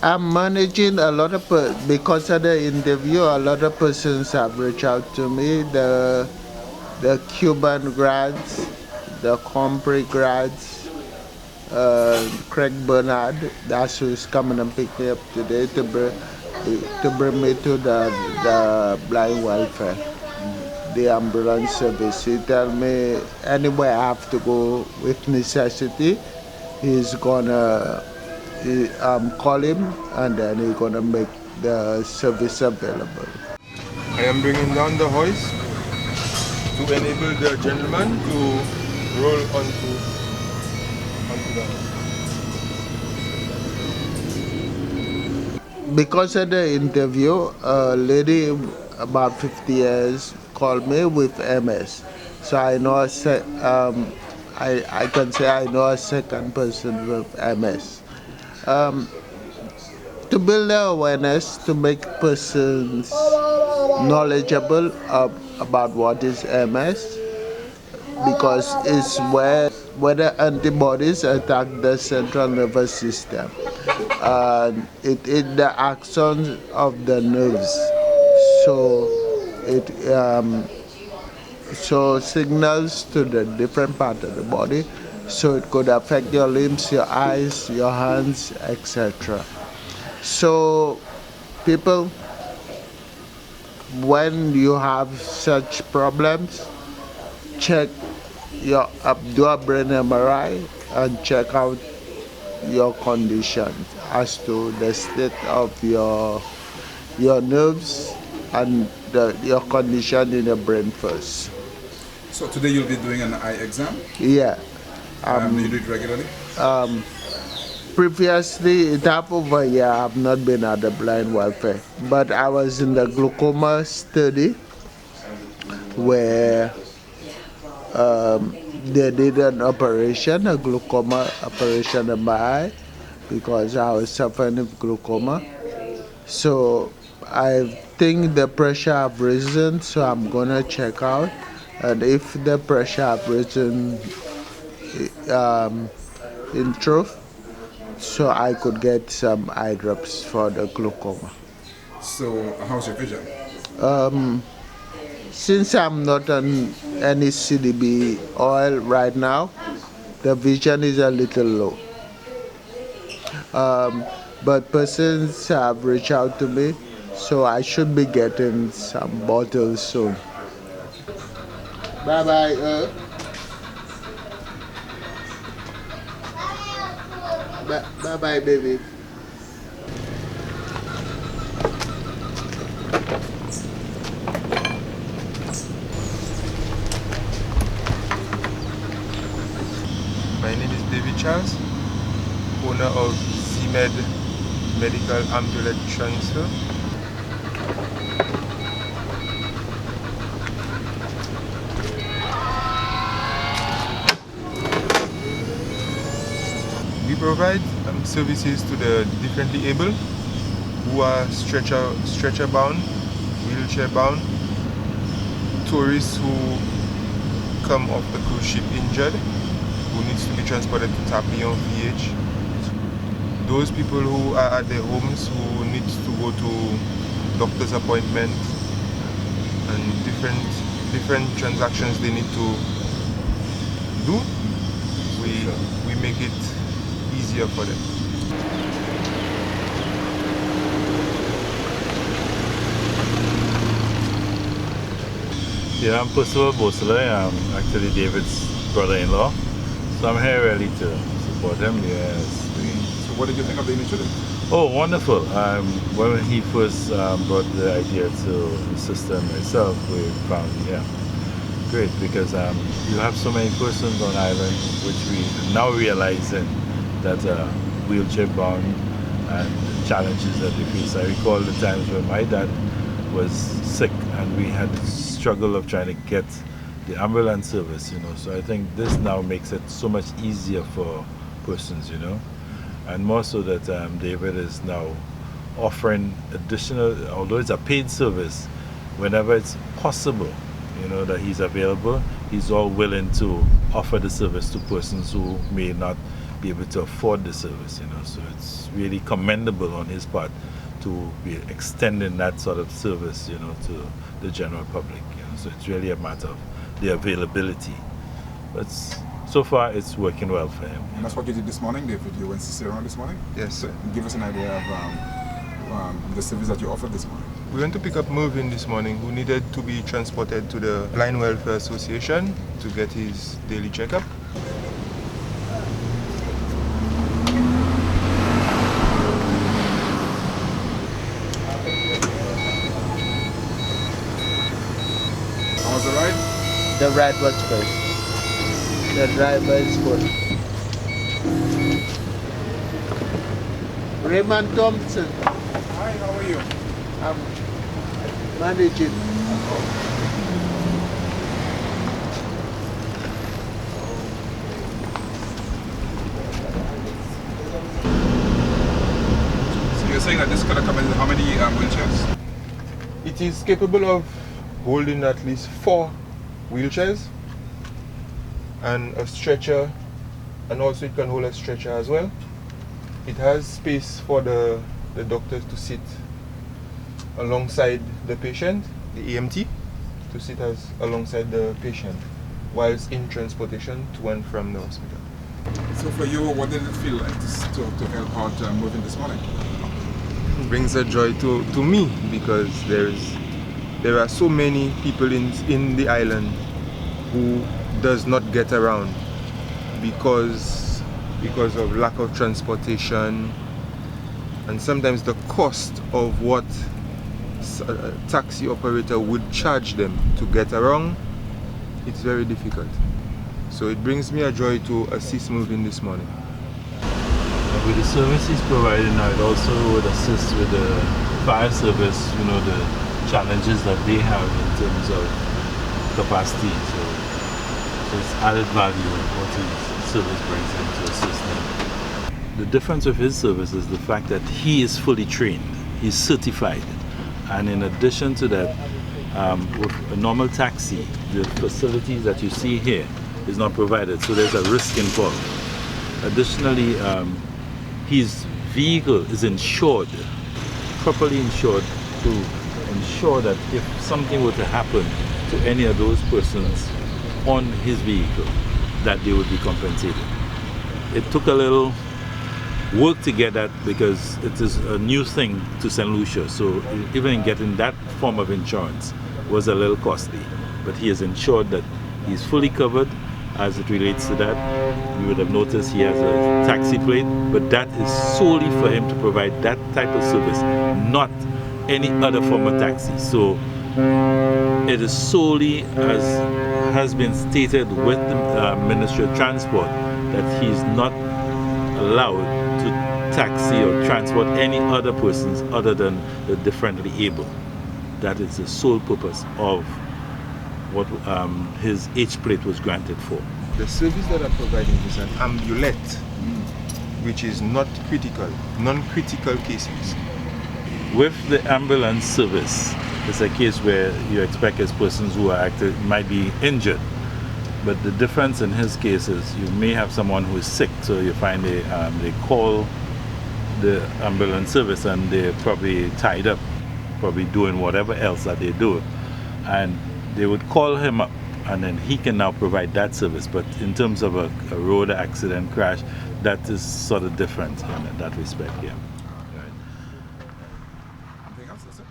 I'm managing a lot of, because of the interview, a lot of persons have reached out to me, the Cuban grads, the Compre grads, Craig Bernard, that's who's coming and pick me up today to bring me to the blind welfare, the ambulance service. He tell me anywhere I have to go with necessity, he's gonna call him and then he's gonna make the service available. I am bringing down the hoist to enable the gentleman to roll onto the hoist. Because of the interview, a lady about 50 years called me with MS. So I know I can say I know a second person with MS. To build the awareness, to make persons knowledgeable about what is MS, because it's where the antibodies attack the central nervous system. It the axons of the nerves, so it signals to the different part of the body, so it could affect your limbs, your eyes, your hands, etc. So people, when you have such problems, check do a brain MRI and check out your condition as to the state of your nerves and your condition in your brain first. So today you'll be doing an eye exam? Yeah. Do you do it regularly? Previously, it happened over here, I've not been at the blind welfare, but I was in the glaucoma study where they did an operation, a glaucoma operation in my eye, because I was suffering with glaucoma. So I think the pressure have risen, so I'm gonna check out, and if the pressure have risen in truth, so I could get some eye drops for the glaucoma. So how's your vision? Since I'm not on any CDB oil right now, the vision is a little low. But persons have reached out to me, so I should be getting some bottles soon. Bye-bye. Bye-bye, baby. My name is David Charles, owner of Zmed Ambulette Transfer. We provide services to the differently able who are stretcher bound, wheelchair bound, tourists who come off the cruise ship injured, who needs to be transported to Tapillon VH. Those people who are at their homes who need to go to doctor's appointment and different transactions they need to do, we make it easier for them. Yeah, I'm Percival Bosele. I'm actually David's brother-in-law. So I'm here really to support him. Yes. So what did you think of the initiative? Oh, wonderful. When he first brought the idea to the system itself, we found, great, because you have so many persons on island, which we now realizing that wheelchair bound and challenges that they face. I recall the times when my dad was sick and we had the struggle of trying to get the ambulance service, So I think this now makes it so much easier for persons, and more so that David is now offering additional, although it's a paid service, whenever it's possible, that he's available, he's all willing to offer the service to persons who may not be able to afford the service, you know. So it's really commendable on his part to be extending that sort of service, you know, to the general public, you know. So it's really a matter of the availability. But so far it's working well for him. And that's what you did this morning, David. You went to Ciceron this morning? Yes, sir. Give us an idea of the service that you offered this morning. We went to pick up Mervin this morning, who needed to be transported to the Blind Welfare Association to get his daily checkup. How was the ride? The ride was good. The driver is good. Raymond Thompson. Hi, how are you? I'm managing. So you're saying that this could accommodate how many wheelchairs? It is capable of holding at least 4 wheelchairs and a stretcher, and also it can hold a stretcher as well. It has space for the doctors to sit alongside the patient, the EMT, to sit alongside the patient whilst in transportation to and from the hospital. So for you, what did it feel like to help out Mervin this morning? It brings a joy to me, because there are so many people in the island who does not get around because of lack of transportation, and sometimes the cost of what a taxi operator would charge them to get around, it's very difficult. So it brings me a joy to assist Mervin this morning. With the services provided now, it also would assist with the fire service, you know, the challenges that they have in terms of capacity. So it's added value in what his service brings in to assist them. The difference with his service is the fact that he is fully trained, he's certified, and in addition to that, with a normal taxi, the facilities that you see here is not provided, so there's a risk involved. Additionally, his vehicle is insured, properly insured, to ensure that if something were to happen to any of those persons on his vehicle, that they would be compensated. It took a little work to get that, because it is a new thing to St. Lucia, so even getting that form of insurance was a little costly, but he is ensured that he's fully covered as it relates to that. You would have noticed he has a taxi plate, but that is solely for him to provide that type of service, not any other form of taxi. So it is solely, as has been stated with the Ministry of Transport, that he is not allowed to taxi or transport any other persons other than the differently able. That is the sole purpose of what his H plate was granted for. The service that I'm providing is an ambulette, which is not critical, non-critical cases. With the ambulance service, it's a case where you expect as persons who are might be injured, but the difference in his case is you may have someone who is sick, so you find they call the ambulance service and they're probably tied up, probably doing whatever else that they do, and they would call him up, and then he can now provide that service. But in terms of a road accident, crash, that is sort of different in that respect, yeah. Anything else, is it?